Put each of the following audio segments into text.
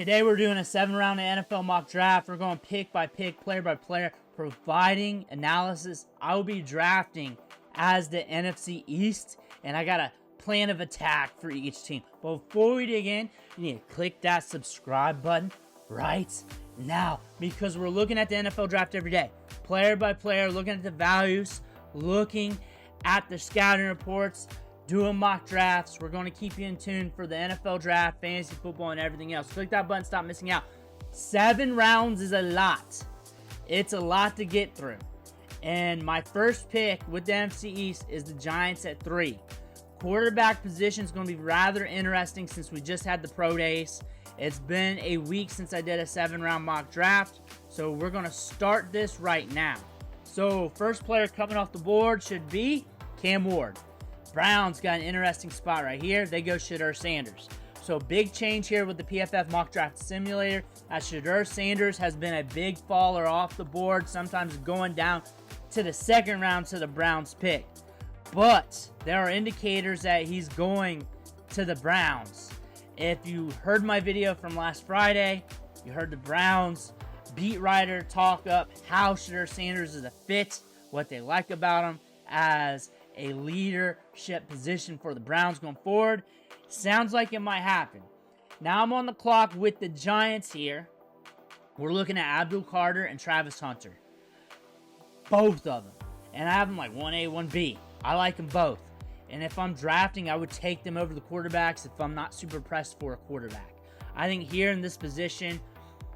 Today we're doing a 7-round NFL mock draft. We're going pick by pick, player by player, providing analysis. I will be drafting as the NFC East, and I got a plan of attack for each team. But before we dig in, you need to click that subscribe button right now, because we're looking at the NFL draft every day, player by player, looking at the values, looking at the scouting reports, doing mock drafts. We're going to keep you in tune for the NFL draft, fantasy football, and everything else. Click that button, stop missing out. 7 rounds is a lot. It's a lot to get through. And my first pick with the NFC East is the Giants at 3. Quarterback position is going to be rather interesting since we just had the pro days. It's been a week since I did a 7-round mock draft, so we're going to start this right now. So first player coming off the board should be Cam Ward. Browns got an interesting spot right here. They go Shedeur Sanders. So big change here with the PFF Mock Draft Simulator, as Shedeur Sanders has been a big faller off the board, sometimes going down to the second round to the Browns pick. But there are indicators that he's going to the Browns. If you heard my video from last Friday, you heard the Browns beat writer talk up how Shedeur Sanders is a fit, what they like about him as a leadership position for the Browns going forward. Sounds like it might happen. Now I'm on the clock with the Giants here. We're looking at Abdul Carter and Travis Hunter. Both of them. And I have them like 1A, 1B. I like them both. And if I'm drafting, I would take them over the quarterbacks if I'm not super pressed for a quarterback. I think here in this position,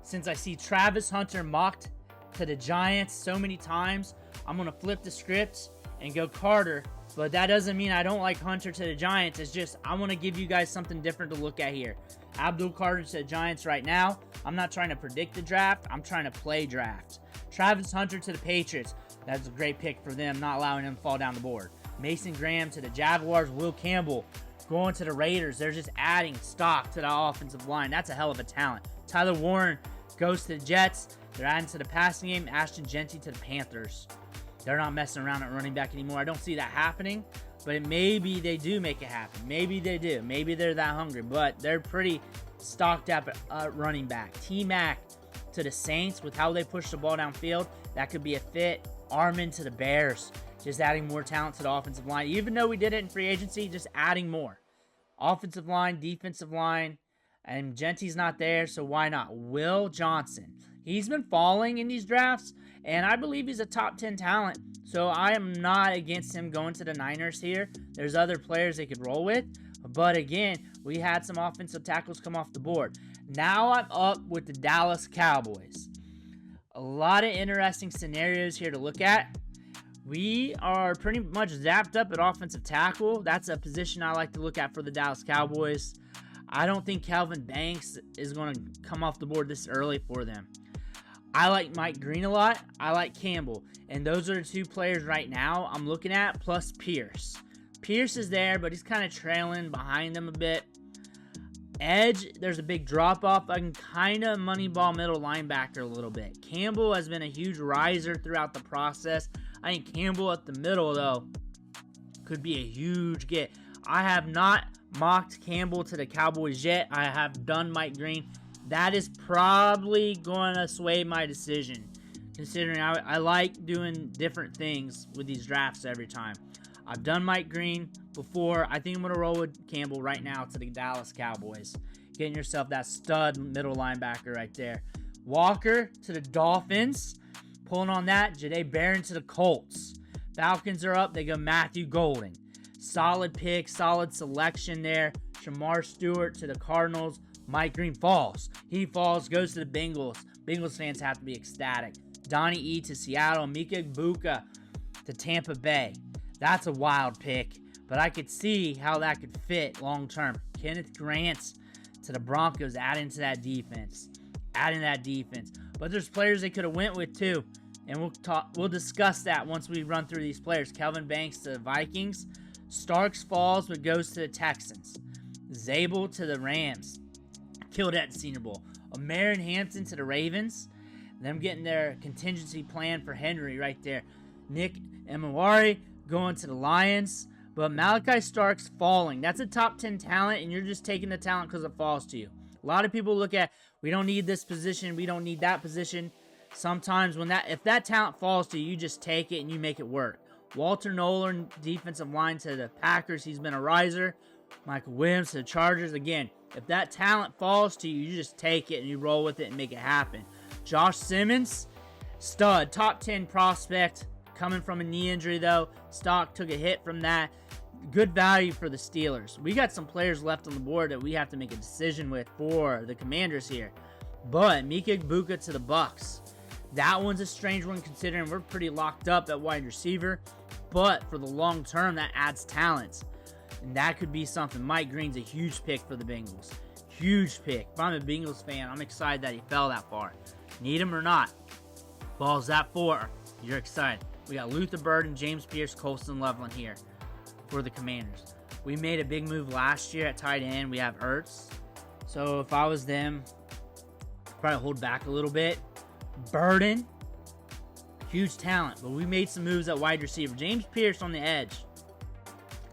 since I see Travis Hunter mocked to the Giants so many times, I'm going to flip the script and go Carter. But that doesn't mean I don't like Hunter to the Giants. It's just I want to give you guys something different to look at here. Abdul Carter to the Giants right now. I'm not trying to predict the draft. I'm trying to play draft. Travis Hunter to the Patriots. That's a great pick for them, not allowing him to fall down the board. Mason Graham to the Jaguars. Will Campbell going to the Raiders. They're just adding stock to the offensive line. That's a hell of a talent. Tyler Warren goes to the Jets. They're adding to the passing game. Ashton Jeanty to the Panthers. They're not messing around at running back anymore. I don't see that happening, but maybe they do make it happen. Maybe they do. Maybe they're that hungry, but they're pretty stocked up at running back. T-Mac to the Saints with how they push the ball downfield. That could be a fit. Armin to the Bears. Just adding more talent to the offensive line. Even though we did it in free agency, just adding more. Offensive line, defensive line, and Genty's not there, so why not? Will Johnson. He's been falling in these drafts, and I believe he's a top 10 talent. So I am not against him going to the Niners here. There's other players they could roll with. But again, we had some offensive tackles come off the board. Now I'm up with the Dallas Cowboys. A lot of interesting scenarios here to look at. We are pretty much zapped up at offensive tackle. That's a position I like to look at for the Dallas Cowboys. I don't think Calvin Banks is going to come off the board this early for them. I like Mike Green a lot. I like Campbell. And those are the 2 players right now I'm looking at, plus Pierce. Pierce is there, but he's kind of trailing behind them a bit. Edge, there's a big drop-off. I can kind of moneyball middle linebacker a little bit. Campbell has been a huge riser throughout the process. I think Campbell at the middle, though, could be a huge get. I have not mocked Campbell to the Cowboys yet. I have done Mike Green. That is probably going to sway my decision, considering I like doing different things with these drafts every time. I've done Mike Green before. I think I'm going to roll with Campbell right now to the Dallas Cowboys. Getting yourself that stud middle linebacker right there. Walker to the Dolphins. Pulling on that, Jahdae Barron to the Colts. Falcons are up. They go Matthew Golden. Solid pick, solid selection there. Shamar Stewart to the Cardinals. Mike Green falls. He falls, goes to the Bengals. Bengals fans have to be ecstatic. Donnie E to Seattle. Mika Ibuka to Tampa Bay. That's a wild pick, but I could see how that could fit long term. Kenneth Grant to the Broncos, adding to that defense. But there's players they could have went with too, and we'll discuss that once we run through these players. Kelvin Banks to the Vikings. Starks falls but goes to the Texans. Zabel to the Rams. Killed at the Senior Bowl. Amerin Hampton to the Ravens. Them getting their contingency plan for Henry right there. Nick Emmanwori going to the Lions. But Malachi Starks falling. That's a top 10 talent, and you're just taking the talent because it falls to you. A lot of people look at, we don't need this position, we don't need that position. Sometimes if that talent falls to you, you just take it and you make it work. Walter Nolan, defensive line to the Packers, he's been a riser. Michael Williams to the Chargers. Again, if that talent falls to you, you just take it and you roll with it and make it happen. Josh Simmons, stud, top 10 prospect, coming from a knee injury though. Stock took a hit from that. Good value for the Steelers. We got some players left on the board that we have to make a decision with for the Commanders here. But Mika Igbokwe to the Bucks. That one's a strange one considering we're pretty locked up at wide receiver. But for the long term, that adds talent. And that could be something. Mike Green's a huge pick for the Bengals. Huge pick. If I'm a Bengals fan, I'm excited that he fell that far. Need him or not. Ball's that 4. You're excited. We got Luther Burden, James Pierce, Colston Loveland here for the Commanders. We made a big move last year at tight end. We have Ertz. So if I was them, I'd probably hold back a little bit. Burden, huge talent, but we made some moves at wide receiver. James Pierce on the edge.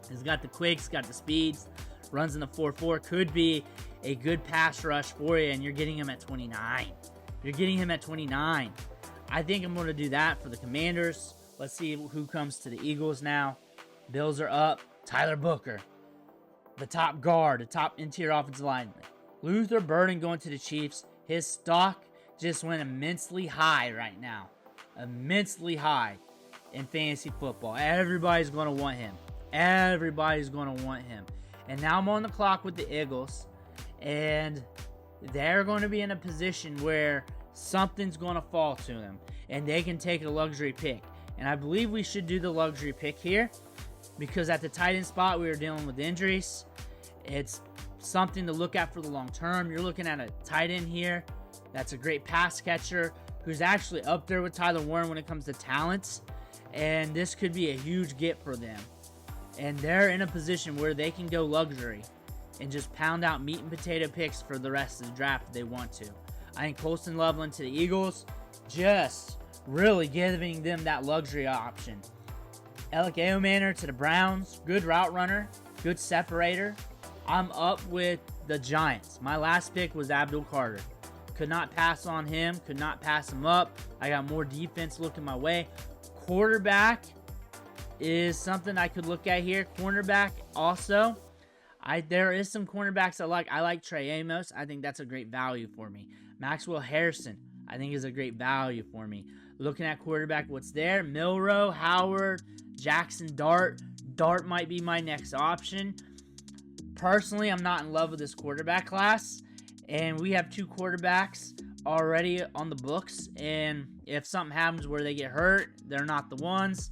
He's got the quicks, got the speeds, runs in the 4.4. Could be a good pass rush for you, and you're getting him at 29. You're getting him at 29. I think I'm going to do that for the Commanders. Let's see who comes to the Eagles now. Bills are up. Tyler Booker, the top guard, the top interior offensive lineman. Luther Burden going to the Chiefs. His stock just went immensely high right now. Immensely high in fantasy football. Everybody's going to want him. Everybody's going to want him. And now I'm on the clock with the Eagles. And they're going to be in a position where something's going to fall to them. And they can take a luxury pick. And I believe we should do the luxury pick here. Because at the tight end spot, we were dealing with injuries. It's something to look at for the long term. You're looking at a tight end here. That's a great pass catcher. Who's actually up there with Tyler Warren when it comes to talents. And this could be a huge get for them. And they're in a position where they can go luxury and just pound out meat and potato picks for the rest of the draft if they want to. I think Colston Loveland to the Eagles, just really giving them that luxury option. Alec Eomanor to the Browns, good route runner, good separator. I'm up with the Giants. My last pick was Abdul Carter. Could not pass on him, could not pass him up. I got more defense looking my way. Quarterback is something I could look at here. Cornerback also. There is some cornerbacks I like. I like Trey Amos. I think that's a great value for me. Maxwell Harrison, I think is a great value for me. Looking at quarterback, what's there? Milroe, Howard, Jackson Dart. Dart might be my next option. Personally, I'm not in love with this quarterback class. And we have 2 quarterbacks already on the books. And if something happens where they get hurt, they're not the ones.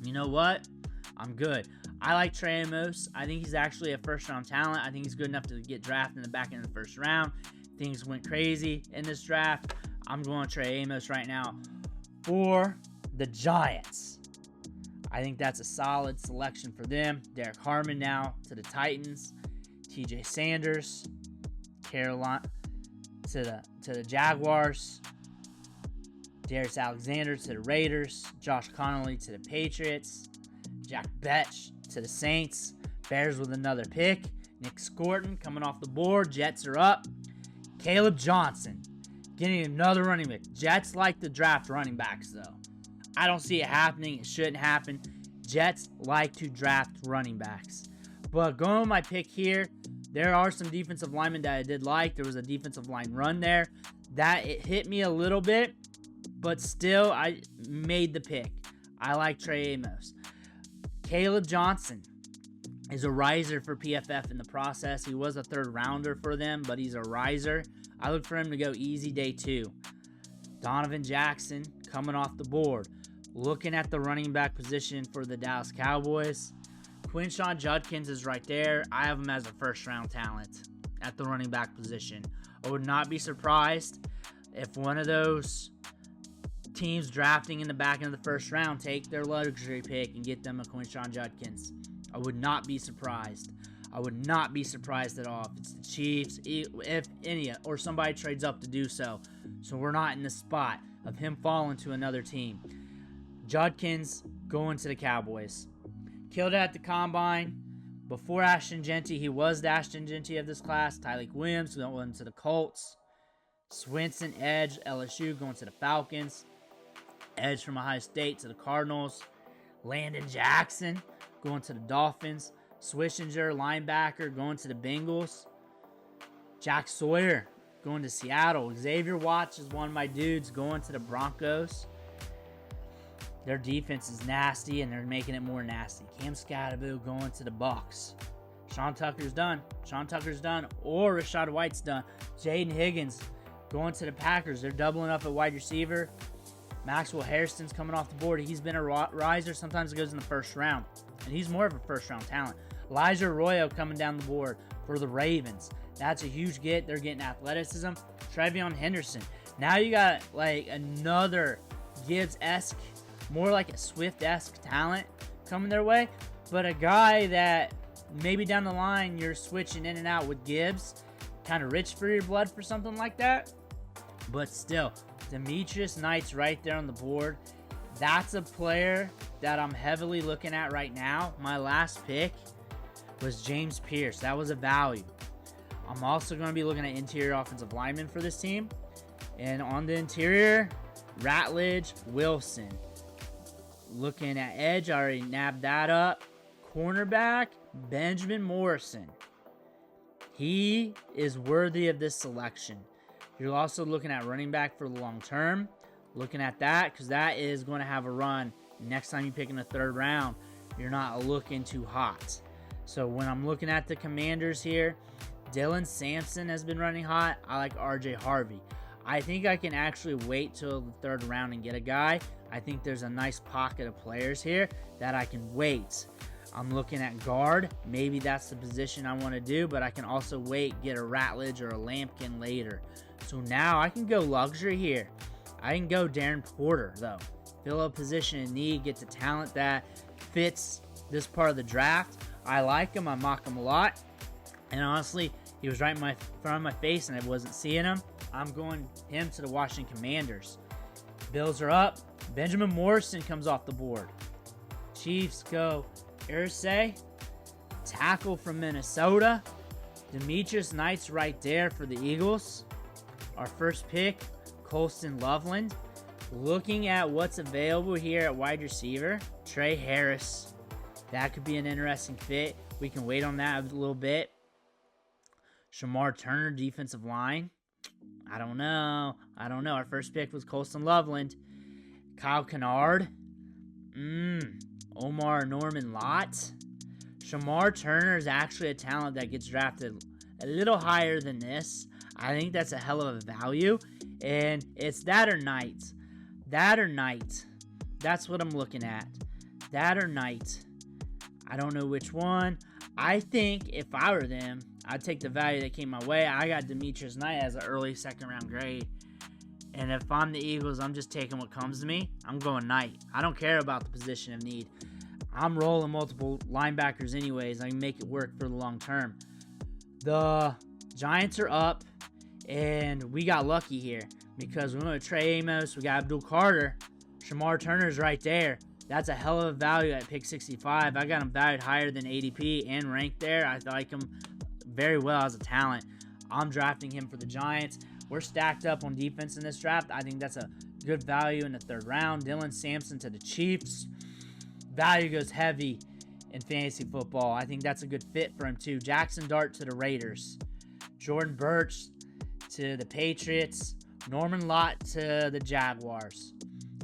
You know what? I'm good. I like Trey Amos. I think he's actually a first-round talent. I think he's good enough to get drafted in the back end of the first round. Things went crazy in this draft. I'm going Trey Amos right now for the Giants. I think that's a solid selection for them. Derek Harmon now to the Titans. TJ Sanders, Carolina to the Jaguars. Darius Alexander to the Raiders. Josh Connolly to the Patriots. Jack Betch to the Saints. Bears with another pick. Nick Scorton coming off the board. Jets are up. Caleb Johnson getting another running back. Jets like to draft running backs, though. I don't see it happening. It shouldn't happen. Jets like to draft running backs. But going with my pick here, there are some defensive linemen that I did like. There was a defensive line run there. It hit me a little bit, but still, I made the pick. I like Trey Amos. Caleb Johnson is a riser for PFF in the process. He was a 3rd rounder for them, but he's a riser. I look for him to go easy day 2. Donovan Jackson coming off the board. Looking at the running back position for the Dallas Cowboys. Quinshon Judkins is right there. I have him as a first-round talent at the running back position. I would not be surprised if one of those teams drafting in the back end of the first round take their luxury pick and get them a Quinshon Judkins. I would not be surprised. I would not be surprised at all if it's the Chiefs, if any, or somebody trades up to do so. So we're not in the spot of him falling to another team. Judkins going to the Cowboys. Killed it at the Combine. Before Ashton Jeanty, he was the Ashton Jeanty of this class. Tyleik Williams going to the Colts. Swinson, edge, LSU going to the Falcons. Edge from Ohio State to the Cardinals. Landon Jackson going to the Dolphins. Swishinger, linebacker, going to the Bengals. Jack Sawyer going to Seattle. Xavier Watts is one of my dudes going to the Broncos. Their defense is nasty, and they're making it more nasty. Cam Scatterbo going to the Bucs. Sean Tucker's done. Or Rachaad White's done. Jaden Higgins going to the Packers. They're doubling up at wide receiver. Maxwell Hairston's coming off the board. He's been a riser. Sometimes it goes in the first round, and he's more of a first-round talent. Elijah Arroyo coming down the board for the Ravens. That's a huge get. They're getting athleticism. Trevion Henderson. Now you got like another Gibbs-esque, more like a Swift-esque talent coming their way, but a guy that maybe down the line you're switching in and out with Gibbs, kind of rich for your blood for something like that. But still, Demetrius Knight's right there on the board. That's a player that I'm heavily looking at right now. My last pick was James Pierce. That was a value. I'm also going to be looking at interior offensive linemen for this team. And on the interior, Ratledge, Wilson. Looking at edge, I already nabbed that up. Cornerback, Benjamin Morrison. He is worthy of this selection. You're also looking at running back for the long term. Looking at that, because that is going to have a run. Next time you pick in the third round, you're not looking too hot. So when I'm looking at the Commanders here, Dylan Sampson has been running hot. I like RJ Harvey. I think I can actually wait till the third round and get a guy. I think there's a nice pocket of players here that I can wait. I'm looking at guard. Maybe that's the position I want to do, but I can also wait, get a Ratledge or a Lampkin later. So now I can go luxury here. I can go Darren Porter, though. Fill a position in need, get the talent that fits this part of the draft. I like him. I mock him a lot. And honestly, he was right in front of my face and I wasn't seeing him. I'm going him to the Washington Commanders. Bills are up. Benjamin Morrison comes off the board. Chiefs go Irsay. Tackle from Minnesota. Demetrius Knight's right there for the Eagles. Our first pick, Colston Loveland. Looking at what's available here at wide receiver, Trey Harris. That could be an interesting fit. We can wait on that a little bit. Shamar Turner, defensive line. I don't know. Our first pick was Colston Loveland. Kyle Kennard. Omar Norman Lott. Shamar Turner is actually a talent that gets drafted a little higher than this. I think that's a hell of a value. And it's that or Knight. That's what I'm looking at. That or Knight. I don't know which one. I think if I were them, I'd take the value that came my way. I got Demetrius Knight as an early second-round grade. And if I'm the Eagles, I'm just taking what comes to me. I'm going Knight. I don't care about the position of need. I'm rolling multiple linebackers anyways. I can make it work for the long term. The Giants are up, and we got lucky here because we went with Trey Amos. We got Abdul Carter. Shamar Turner's right there. That's a hell of a value at pick 65. I got him valued higher than ADP and ranked there. I like him very well as a talent. I'm drafting him for the Giants. We're stacked up on defense in this draft. I think that's a good value in the third round. Dylan Sampson to the Chiefs. Value goes heavy in fantasy football. I think that's a good fit for him too. Jackson Dart to the Raiders. Jordan Birch to the Patriots. Norman Lott to the Jaguars.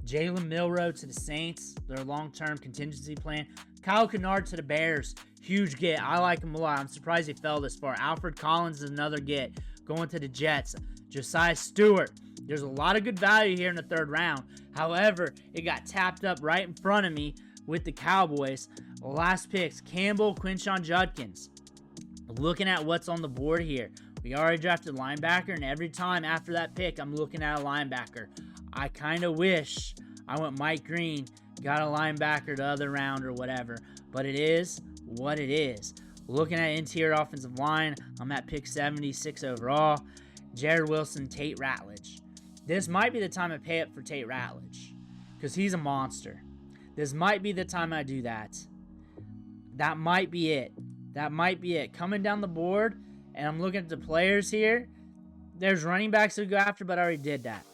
Jalen Milroe to the Saints, their long-term contingency plan. Kyle Kennard to the Bears. Huge get. I like him a lot. I'm surprised he fell this far. Alfred Collins is another get. Going to the Jets. Josiah Stewart. There's a lot of good value here in the third round. However, it got tapped up right in front of me with the Cowboys. Last picks, Campbell, Quinshon Judkins. Looking at what's on the board here. We already drafted linebacker, and every time after that pick, I'm looking at a linebacker. I kind of wish I went Mike Green, got a linebacker the other round or whatever. But it is what it is. Looking at interior offensive line, I'm at pick 76 overall. Jared Wilson, Tate Ratledge. This might be the time I pay up for Tate Ratledge because he's a monster. This might be the time I do that. That might be it. That might be it. Coming down the board, and I'm looking at the players here. There's running backs to go after, but I already did that.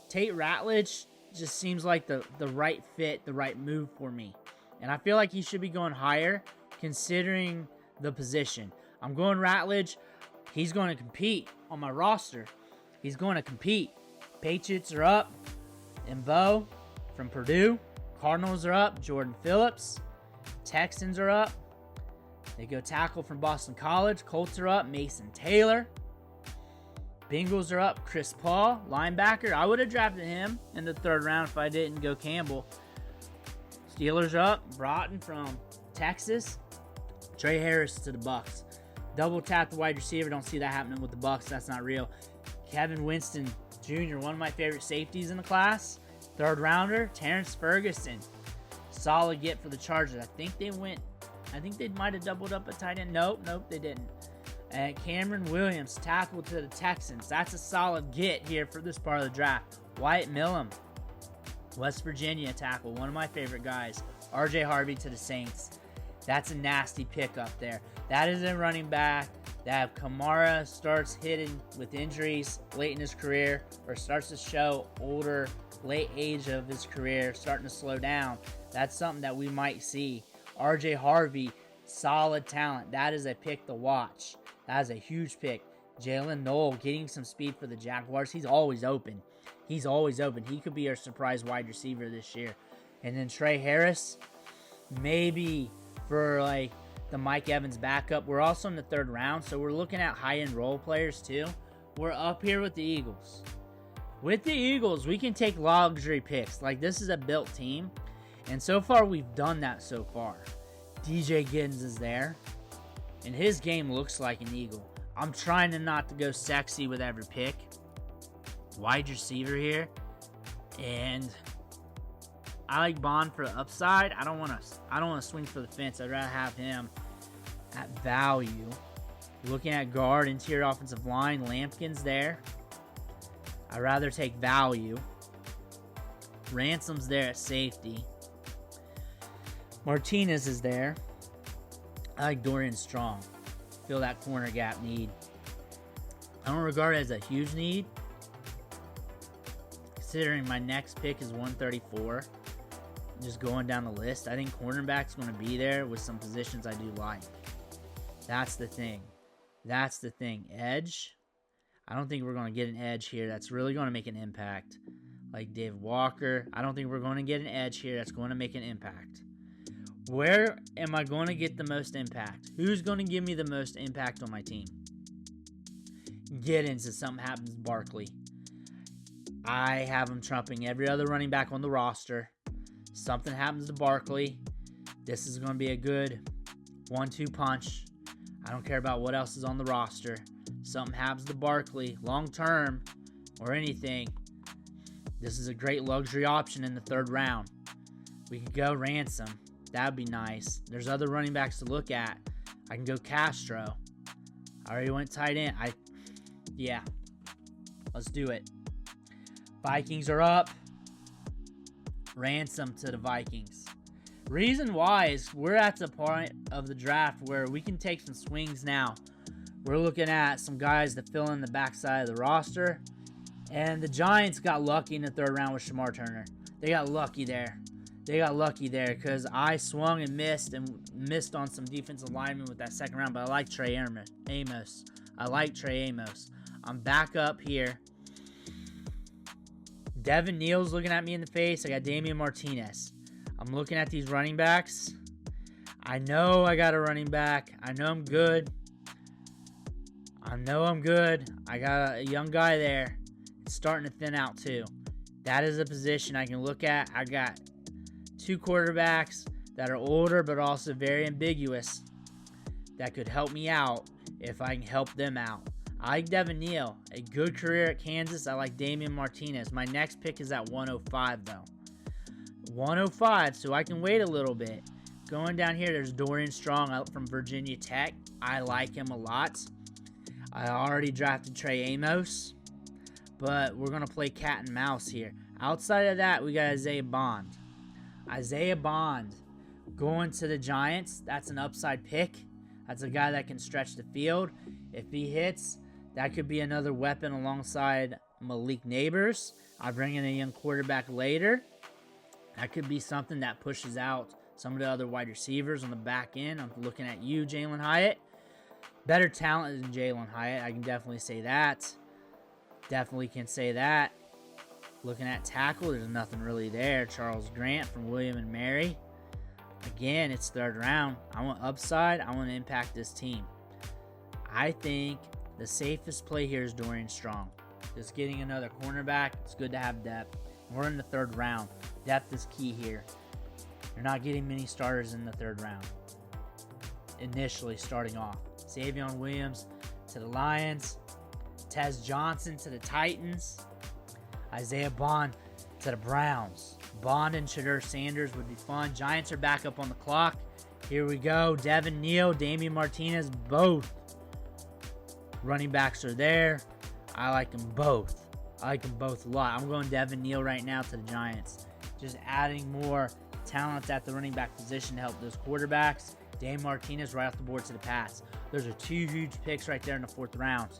Tate Ratledge just seems like the right fit, the right move for me. And I feel like he should be going higher considering the position. I'm going Ratledge. He's going to compete on my roster. He's going to compete. Patriots are up. Bo from Purdue. Cardinals are up. Jordan Phillips. Texans are up. They go tackle from Boston College. Colts are up. Mason Taylor. Bengals are up. Chris Paul, linebacker. I would have drafted him in the 3rd round if I didn't go Campbell. Steelers are up. Broughton from Texas. Trey Harris to the Bucks. Double tap the wide receiver. Don't see that happening with the Bucks. That's not real. Kevin Winston Jr., one of my favorite safeties in the class. 3rd rounder. Terrence Ferguson. Solid get for the Chargers. I think they might have doubled up a tight end. Nope, they didn't. And Cameron Williams, tackle to the Texans. That's a solid get here for this part of the draft. Wyatt Millam, West Virginia tackle, one of my favorite guys. RJ Harvey to the Saints. That's a nasty pick up there. That is a running back that if Kamara starts hitting with injuries late in his career or starts to show older, late age of his career, starting to slow down, that's something that we might see. RJ Harvey, solid talent. That is a pick to watch. That is a huge pick. Jalen Noel getting some speed for the Jaguars. He's always open. He could be our surprise wide receiver this year. And then Trey Harris, maybe for like the Mike Evans backup. We're also in the 3rd round, so we're looking at high-end role players too. We're up here with the Eagles. With the Eagles, we can take luxury picks. Like, this is a built team. And so far, we've done that so far. DJ Giddens is there. And his game looks like an Eagle. I'm trying to not to go sexy with every pick. Wide receiver here. And I like Bond for the upside. I don't want to swing for the fence. I'd rather have him at value. Looking at guard, interior offensive line, Lampkin's there. I'd rather take value. Ransom's there at safety. Martinez is there. I like Dorian Strong. Fill that corner gap need. I don't regard it as a huge need, considering my next pick is 134. Just going down the list, I think cornerback's going to be there with some positions I do like. That's the thing. Edge. I don't think we're going to get an edge here that's really going to make an impact. Like Dave Walker. I don't think we're going to get an edge here that's going to make an impact. Where am I going to get the most impact? Who's going to give me the most impact on my team? Giddens if something happens to Barkley. I have him trumping every other running back on the roster. Something happens to Barkley. This is going to be a good 1-2 punch. I don't care about what else is on the roster. Something happens to Barkley, long term, or anything. This is a great luxury option in the 3rd round. We could go Ransom. That would be nice. There's other running backs to look at. I can go Castro. I already went tight end. Yeah. Let's do it. Vikings are up. Ransom to the Vikings. Reason why is we're at the point of the draft where we can take some swings now. We're looking at some guys that fill in the backside of the roster. And the Giants got lucky in the 3rd round with Shamar Turner. They got lucky there. Because I swung and missed on some defensive linemen with that 2nd round. But I like Trey Amos. I'm back up here. Devin Neal's looking at me in the face. I got Damian Martinez. I'm looking at these running backs. I know I got a running back. I know I'm good. I got a young guy there. It's starting to thin out too. That is a position I can look at. I got 2 quarterbacks that are older but also very ambiguous that could help me out if I can help them out. I like Devin Neal. A good career at Kansas. I like Damian Martinez. My next pick is at 105 though. 105, so I can wait a little bit. Going down here, there's Dorian Strong out from Virginia Tech. I like him a lot. I already drafted Trey Amos, but we're going to play cat and mouse here. Outside of that, we got Isaiah Bond. Going to the Giants. That's an upside pick. That's a guy that can stretch the field. If he hits, that could be another weapon alongside Malik Neighbors. I'll bring in a young quarterback later. That could be something that pushes out some of the other wide receivers on the back end. I'm looking at you, Jalen Hyatt. Better talent than Jalen Hyatt. I can definitely say that. Definitely can say that. Looking at tackle, there's nothing really there. Charles Grant from William and Mary. Again, it's third round. I want upside. I want to impact this team. I think the safest play here is Dorian Strong. Just getting another cornerback. It's good to have depth. We're in the third round. Depth is key here. You're not getting many starters in the third round. Initially starting off. Savion Williams to the Lions. Tez Johnson to the Titans. Isaiah Bond to the Browns. Bond and Shedeur Sanders would be fun. Giants are back up on the clock. Here we go. Devin Neal, Damian Martinez, both running backs are there. I like them both. I like them both a lot. I'm going Devin Neal right now to the Giants. Just adding more talent at the running back position to help those quarterbacks. Damian Martinez right off the board to the pass. Those are two huge picks right there in the fourth round.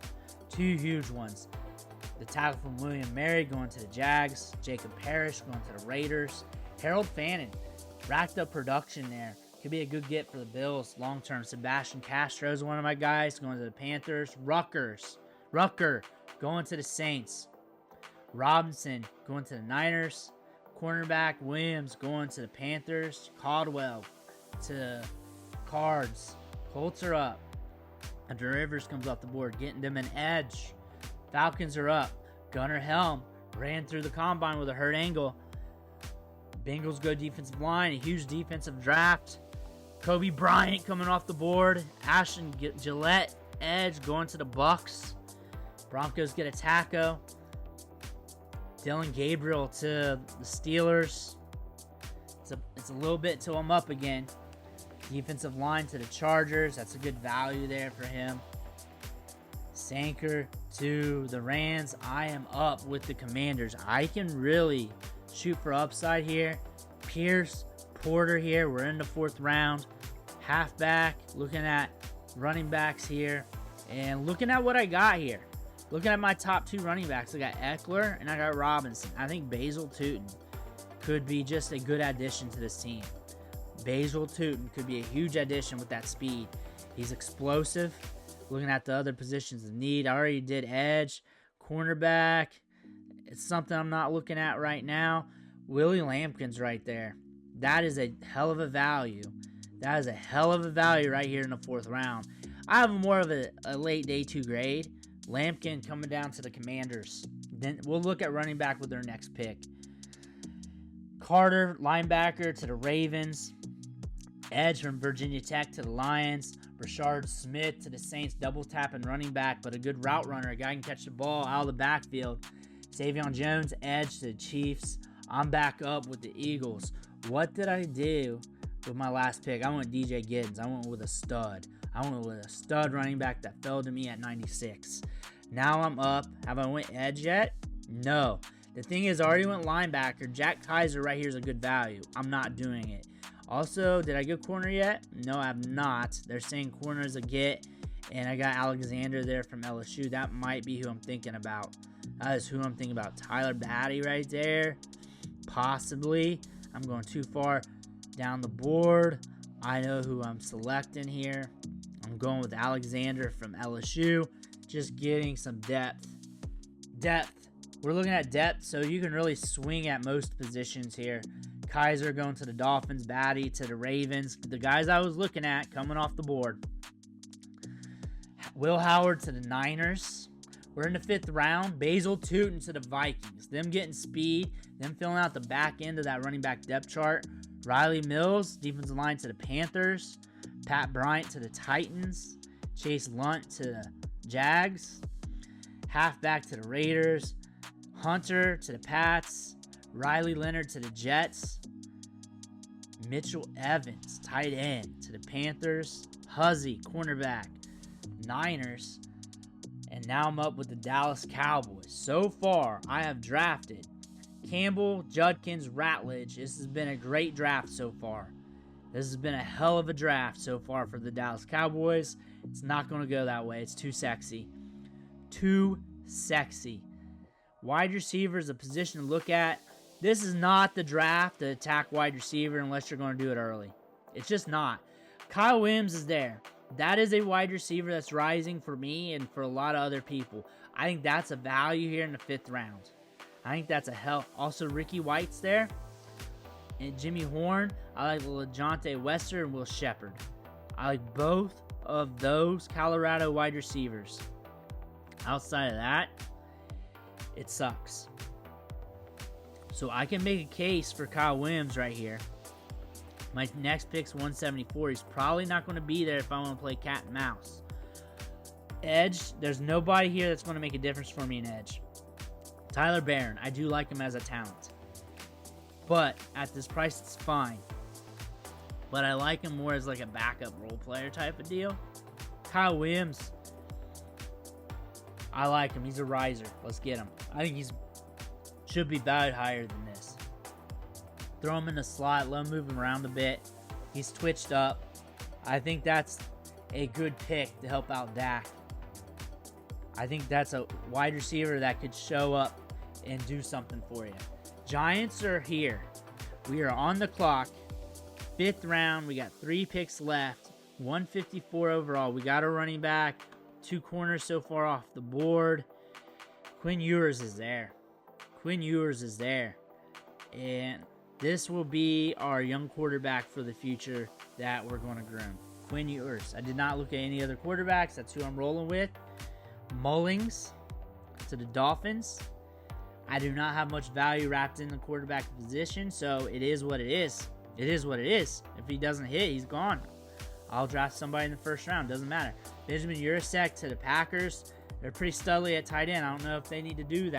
Two huge ones. The tackle from William Mary going to the Jags. Jacob Parrish going to the Raiders. Harold Fannin racked up production there. Could be a good get for the Bills long term. Sebastian Castro is one of my guys going to the Panthers. Rucker going to the Saints. Robinson going to the Niners. Cornerback Williams going to the Panthers. Caldwell to the Cards. Colts are up. Hunter Rivers comes off the board, getting them an edge. Falcons are up. Gunnar Helm ran through the combine with a hurt ankle. Bengals go defensive line, a huge defensive draft. Kobe Bryant coming off the board. Ashton Gillette, edge, going to the Bucks. Broncos get a taco. Dylan Gabriel to the Steelers. It's a little bit till I'm up again. Defensive line to the Chargers. That's a good value there for him. Sanker to the Rams. I am up with the Commanders. I can really shoot for upside here. Pierce, Porter here. We're in the fourth round. Halfback. Looking at running backs here. And looking at what I got here. Looking at my top two running backs. I got Eckler and I got Robinson. I think Basil Tootin could be just a good addition to this team. Basil Tootin could be a huge addition with that speed. He's explosive. Looking at the other positions of need. I already did edge, cornerback. It's something I'm not looking at right now. Willie Lampkin's right there. That is a hell of a value. That is a hell of a value right here in the fourth round. I have more of a late day 2 grade. Lampkin coming down to the Commanders. Then we'll look at running back with their next pick. Carter, linebacker to the Ravens. Edge from Virginia Tech to the Lions. Rashard Smith to the Saints, double tapping running back, but a good route runner. A guy can catch the ball out of the backfield. Savion Jones, edge to the Chiefs. I'm back up with the Eagles. What did I do with my last pick? I went DJ Giddens. I went with a stud. I went with a stud running back that fell to me at 96. Now I'm up. Have I went edge yet? No. The thing is, I already went linebacker. Jack Kaiser right here is a good value. I'm not doing it. Also, did I get corner yet? No, I have not. They're saying corner is a get, and I got Alexander there from LSU. That might be who I'm thinking about. That is who I'm thinking about. Tyler Batty right there. Possibly. I'm going too far down the board. I know who I'm selecting here. I'm going with Alexander from LSU. Just getting some depth. We're looking at depth, so you can really swing at most positions here. Kaiser going to the Dolphins, Batty to the Ravens. The guys I was looking at coming off the board. Will Howard to the Niners. We're in the fifth round. Basil Tootin to the Vikings. Them getting speed. Them filling out the back end of that running back depth chart. Riley Mills, defensive line to the Panthers. Pat Bryant to the Titans. Chase Lunt to the Jags. Halfback to the Raiders. Hunter to the Pats. Riley Leonard to the Jets. Mitchell Evans, tight end, to the Panthers. Huzzy, cornerback, Niners. And now I'm up with the Dallas Cowboys. So far, I have drafted Campbell, Judkins, Ratledge. This has been a great draft so far. This has been a hell of a draft so far for the Dallas Cowboys. It's not going to go that way. It's too sexy. Too sexy. Wide receiver is a position to look at. This is not the draft to attack wide receiver unless you're going to do it early. It's just not. Kyle Williams is there. That is a wide receiver that's rising for me and for a lot of other people. I think that's a value here in the 5th round. I think that's a hell. Also, Ricky White's there. And Jimmy Horn. I like LeJohntay Wester and Will Shepard. I like both of those Colorado wide receivers. Outside of that, it sucks. So I can make a case for Kyle Williams right here. My next pick's 174. He's probably not going to be there if I want to play cat and mouse. Edge, there's nobody here that's going to make a difference for me in edge. Tyler Barron, I do like him as a talent. But at this price, it's fine. But I like him more as like a backup role player type of deal. Kyle Williams, I like him. He's a riser. Let's get him. I think he's should be valued higher than this. Throw him in the slot. Let him move him around a bit. He's twitched up. I think that's a good pick to help out Dak. I think that's a wide receiver that could show up and do something for you. Giants are here. We are on the clock. 5th round. We got 3 picks left. 154 overall. We got a running back. 2 corners so far off the board. Quinn Ewers is there. Quinn Ewers is there. And this will be our young quarterback for the future that we're going to groom. Quinn Ewers. I did not look at any other quarterbacks. That's who I'm rolling with. Mullings to the Dolphins. I do not have much value wrapped in the quarterback position, so it is what it is. It is what it is. If he doesn't hit, he's gone. I'll draft somebody in the 1st round. Doesn't matter. Benjamin Urasek to the Packers. They're pretty studly at tight end. I don't know if they need to do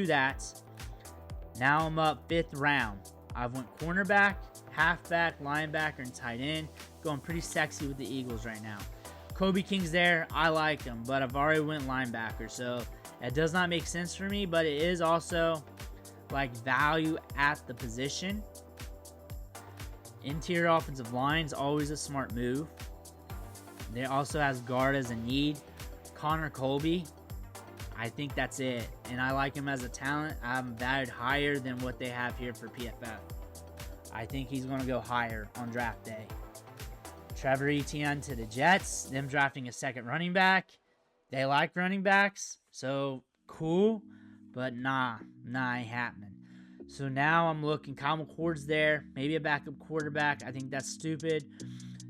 that. Now I'm up 5th round. I've went cornerback, halfback, linebacker, and tight end. Going pretty sexy with the Eagles right now. Kobe King's there. I like him, but I've already went linebacker, so it does not make sense for me, but it is also like value at the position. Interior offensive line is always a smart move. They also has guard as a need. Connor Colby, I think that's it. And I like him as a talent. I'm valued higher than what they have here for PFF. I think he's going to go higher on draft day. Trevor Etienne to the Jets. Them drafting a 2nd running back. They like running backs. So, cool. But nah, ain't happening. So now I'm looking. Kyle McCord's there. Maybe a backup quarterback. I think that's stupid.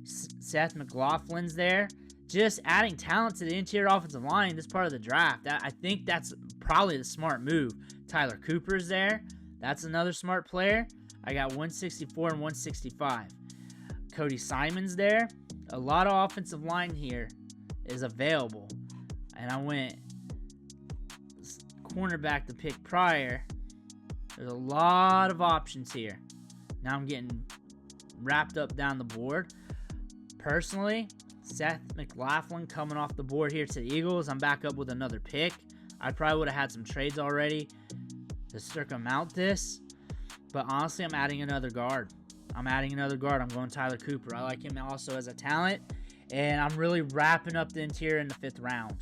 Seth McLaughlin's there. Just adding talent to the interior offensive line, this part of the draft. I think that's probably the smart move. Tyler Cooper's there. That's another smart player. I got 164 and 165. Cody Simon's there. A lot of offensive line here is available. And I went cornerback to pick prior. There's a lot of options here. Now I'm getting wrapped up down the board. Personally, Seth McLaughlin coming off the board here to the Eagles. I'm back up with another pick. I probably would have had some trades already to circumvent this. But honestly, I'm adding another guard. I'm going Tyler Cooper. I like him also as a talent. And I'm really wrapping up the interior in the 5th round.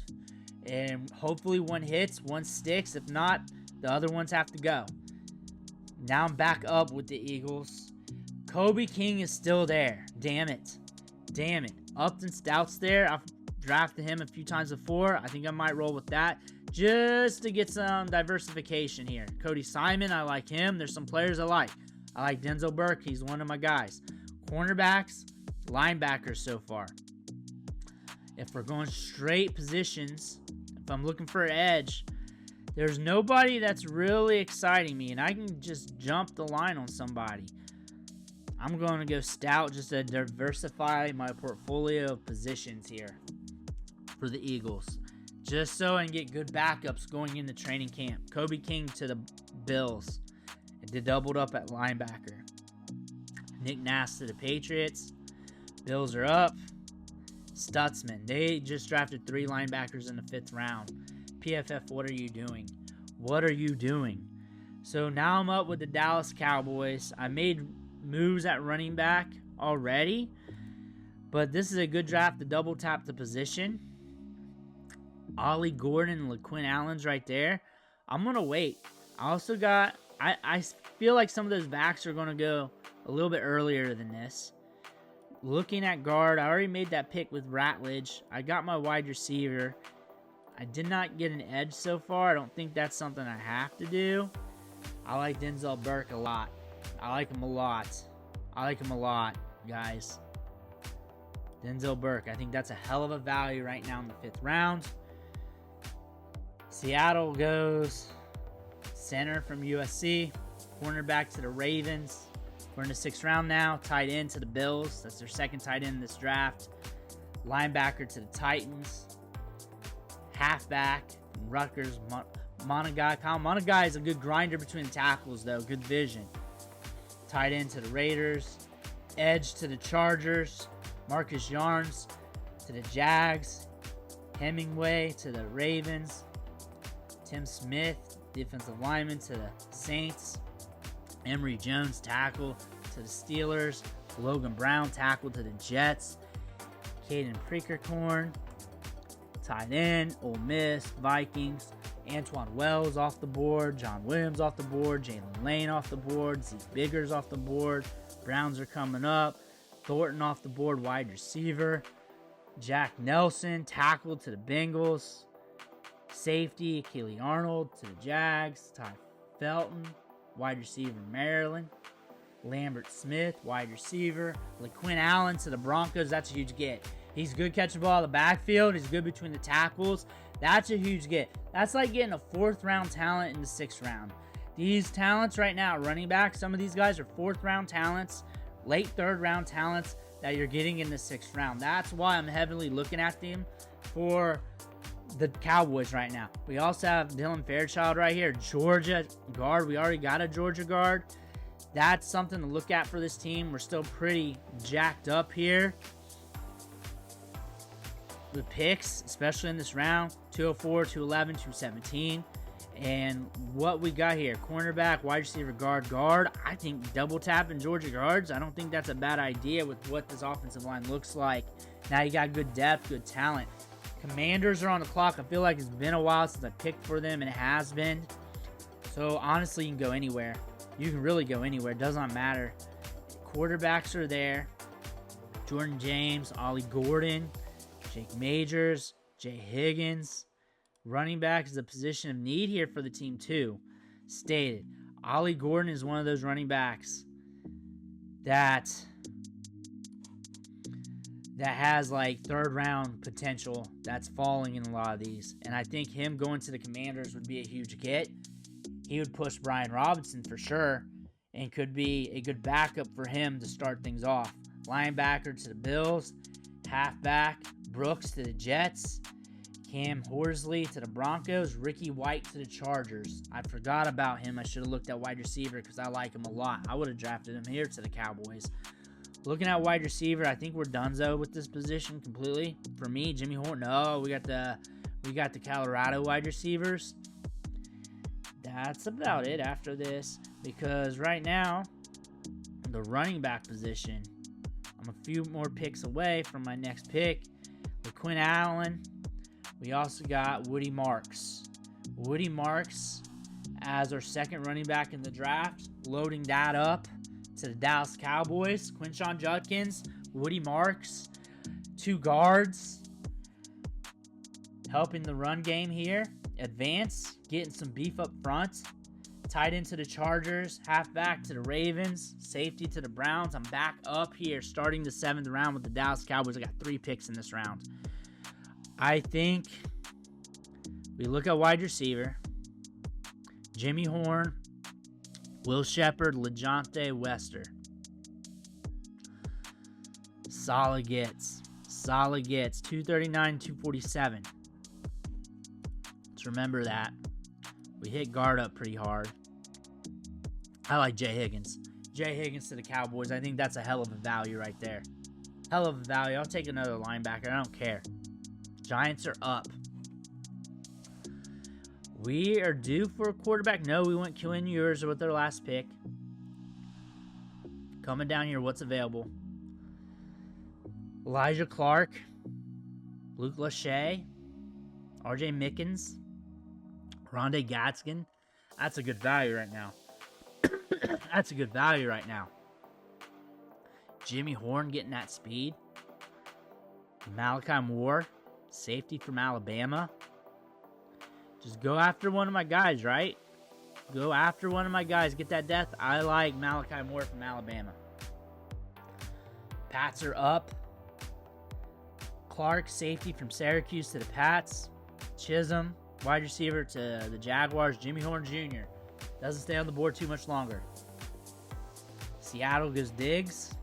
And hopefully one hits, one sticks. If not, the other ones have to go. Now I'm back up with the Eagles. Kobe King is still there. Damn it. Upton Stout's there. I've drafted him a few times before. I think I might roll with that just to get some diversification here. Cody Simon, I like him. There's some players I like. I like Denzel Burke. He's one of my guys. Cornerbacks, linebackers so far. If we're going straight positions, if I'm looking for an edge, there's nobody that's really exciting me, and I can just jump the line on somebody. I'm going to go Stout just to diversify my portfolio of positions here for the Eagles. Just so I can get good backups going into training camp. Kobe King to the Bills. They doubled up at linebacker. Nick Nass to the Patriots. Bills are up. Stutzman. They just drafted 3 linebackers in the 5th round. PFF, what are you doing? So now I'm up with the Dallas Cowboys. I made moves at running back already, but this is a good draft to double tap the position. Ollie Gordon and LaQuinn Allen's right there. I'm going to wait. I also got, I feel like some of those backs are going to go a little bit earlier than this. Looking at guard, I already made that pick with Ratledge. I got my wide receiver. I did not get an edge so far. I don't think that's something I have to do. I like Denzel Burke a lot. I like him a lot. I like him a lot, guys. Denzel Burke. I think that's a hell of a value right now in the 5th round. Seattle goes center from USC. Cornerback to the Ravens. We're in the 6th round now. Tight end to the Bills. That's their 2nd tight end in this draft. Linebacker to the Titans. Halfback from Rutgers. Monagai. Kyle Monagai is a good grinder between the tackles, though. Good vision. Tight end to the Raiders. Edge to the Chargers. Marcus Yarns to the Jags. Hemingway to the Ravens. Tim Smith, defensive lineman to the Saints. Emory Jones, tackle to the Steelers. Logan Brown, tackle to the Jets. Caden Preekercorn, tight end, Ole Miss, Vikings. Antoine Wells off the board. John Williams off the board. Jalen Lane off the board. Zeke Biggers off the board. Browns are coming up. Thornton off the board, wide receiver. Jack Nelson, tackle to the Bengals. Safety, Keely Arnold to the Jags. Ty Felton, wide receiver, Maryland. Lambert Smith, wide receiver. LaQuinn Allen to the Broncos. That's a huge get. He's good catching the ball in the backfield. He's good between the tackles. That's a huge get. That's like getting a 4th round talent in the 6th round. These talents right now, running back, some of these guys are 4th round talents, late 3rd round talents that you're getting in the 6th round. That's why I'm heavily looking at them for the Cowboys right now. We also have Dylan Fairchild right here, Georgia guard. We already got a Georgia guard. That's something to look at for this team. We're still pretty jacked up here with picks, especially in this round. 204, 211, 217. And what we got here, cornerback, wide receiver, guard. I think double tapping Georgia guards, I don't think that's a bad idea with what this offensive line looks like. Now you got good depth, good talent. Commanders are on the clock. I feel like it's been a while since I picked for them, and it has been. So honestly, you can go anywhere. You can really go anywhere. It does not matter. Quarterbacks are there. Jordan James, Ollie Gordon, Jake Majors, Jay Higgins. Running back is a position of need here for the team too. Stated. Ollie Gordon is one of those running backs that has like 3rd round potential that's falling in a lot of these. And I think him going to the Commanders would be a huge get. He would push Brian Robinson for sure and could be a good backup for him to start things off. Linebacker to the Bills. Halfback, Brooks to the Jets. Cam Horsley to the Broncos. Ricky White to the Chargers. I forgot about him. I should have looked at wide receiver because I like him a lot. I would have drafted him here to the Cowboys. Looking at wide receiver, I think we're donezo with this position completely. For me, Jimmy Horn. No, we got the Colorado wide receivers. That's about it after this, because right now, the running back position, I'm a few more picks away from my next pick. LaQuinn Allen. We also got Woody Marks. Woody Marks as our 2nd running back in the draft. Loading that up to the Dallas Cowboys. Quinshon Judkins, Woody Marks, 2 guards. Helping the run game here. Advance, getting some beef up front. Tight end to the Chargers. Halfback to the Ravens. Safety to the Browns. I'm back up here starting the 7th round with the Dallas Cowboys. I got 3 picks in this round. I think we look at wide receiver. Jimmy Horn, Will Shepard, LeJohntay Wester. Solid gets. 239, 247. Let's remember that. We hit guard up pretty hard. I like Jay Higgins. Jay Higgins to the Cowboys. I think that's a hell of a value right there. Hell of a value. I'll take another linebacker. I don't care. Giants are up. We are due for a quarterback. No, we went Quinn Ewers with our last pick. Coming down here, what's available? Elijah Clark, Luke Lachey, R.J. Mickens, Rondé Gadsden. That's a good value right now. That's a good value right now. Jimmy Horn getting that speed. Malachi Moore, safety from Alabama. Just go after one of my guys, right? Go after one of my guys. Get that depth. I like Malachi Moore from Alabama. Pats are up. Clark, safety from Syracuse to the Pats. Chisholm, wide receiver to the Jaguars. Jimmy Horn Jr. doesn't stay on the board too much longer. Seattle goes Diggs.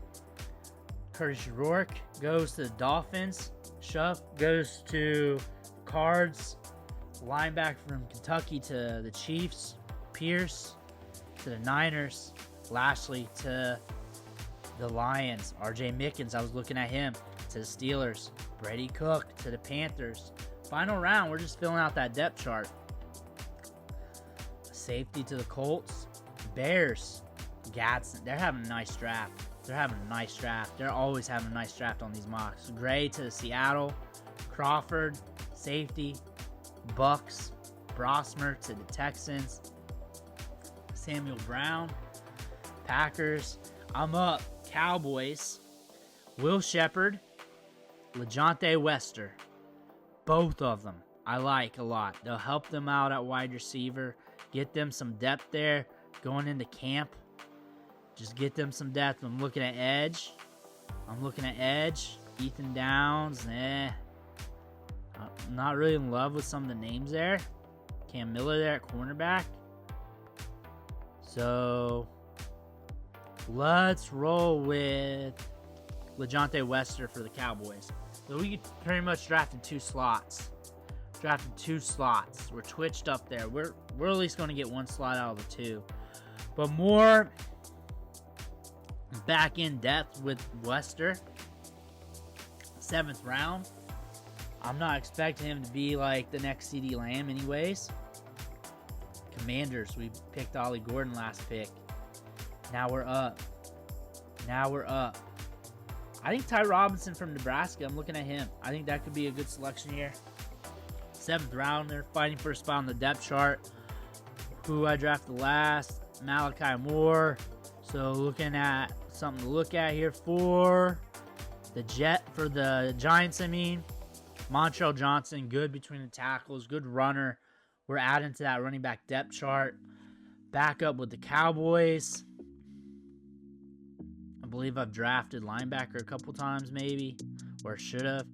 Curtis Rourke goes to the Dolphins. Schuff goes to Cards. Linebacker from Kentucky to the Chiefs. Pierce to the Niners. Lashley to the Lions. R.J. Mickens, I was looking at him, to the Steelers. Brady Cook to the Panthers. Final round, we're just filling out that depth chart. Safety to the Colts. Bears. Gadsden. They're having a nice draft. They're always having a nice draft on these mocks. Gray to the Seattle. Crawford, safety. Bucks. Brosmer to the Texans. Samuel Brown. Packers. I'm up. Cowboys. Will Shepard. LeJohntay Wester. Both of them I like a lot. They'll help them out at wide receiver. Get them some depth there going into camp. Just get them some depth. I'm looking at edge. Ethan Downs. I'm not really in love with some of the names there. Cam Miller there at cornerback. So let's roll with LeJohntay Wester for the Cowboys. So we pretty much drafted two slots. We're twitched up there. We're at least going to get one slot out of the two. But more back in depth with Wester. 7th round. I'm not expecting him to be like the next CeeDee Lamb anyways. Commanders, we picked Ollie Gordon last pick. Now we're up. I think Ty Robinson from Nebraska, I'm looking at him. I think that could be a good selection here. 7th round, they're fighting for a spot on the depth chart. Who I drafted last, Malachi Moore. So looking at something to look at here for the Giants, Montrell Johnson, good between the tackles, good runner. We're adding to that running back depth chart. Back up with the Cowboys. I believe I've drafted linebacker a couple times maybe, or should have.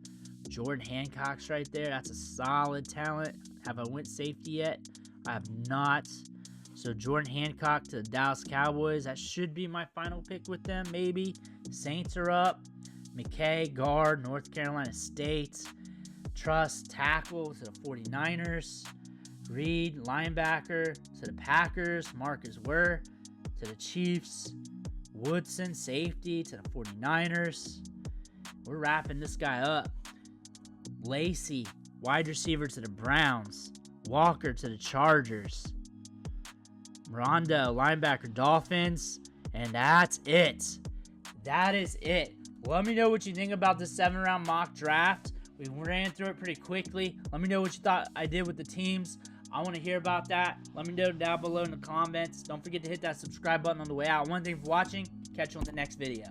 Jordan Hancock's right there. That's a solid talent. Have I went safety yet? I have not. So Jordan Hancock to the Dallas Cowboys. That should be my final pick with them, maybe. Saints are up. McKay, guard, North Carolina State. Truss, tackle to the 49ers. Reed, linebacker to the Packers. Marcus Ware to the Chiefs. Woodson, safety to the 49ers. We're wrapping this guy up. Lacey, wide receiver to the Browns. Walker to the Chargers. Rondo, linebacker, Dolphins. And that's it. That is it. Let me know what you think about this 7-round mock draft. We ran through it pretty quickly. Let me know what you thought I did with the teams. I want to hear about that. Let me know down below in the comments. Don't forget to hit that subscribe button on the way out. One thing for watching. Catch you on the next video.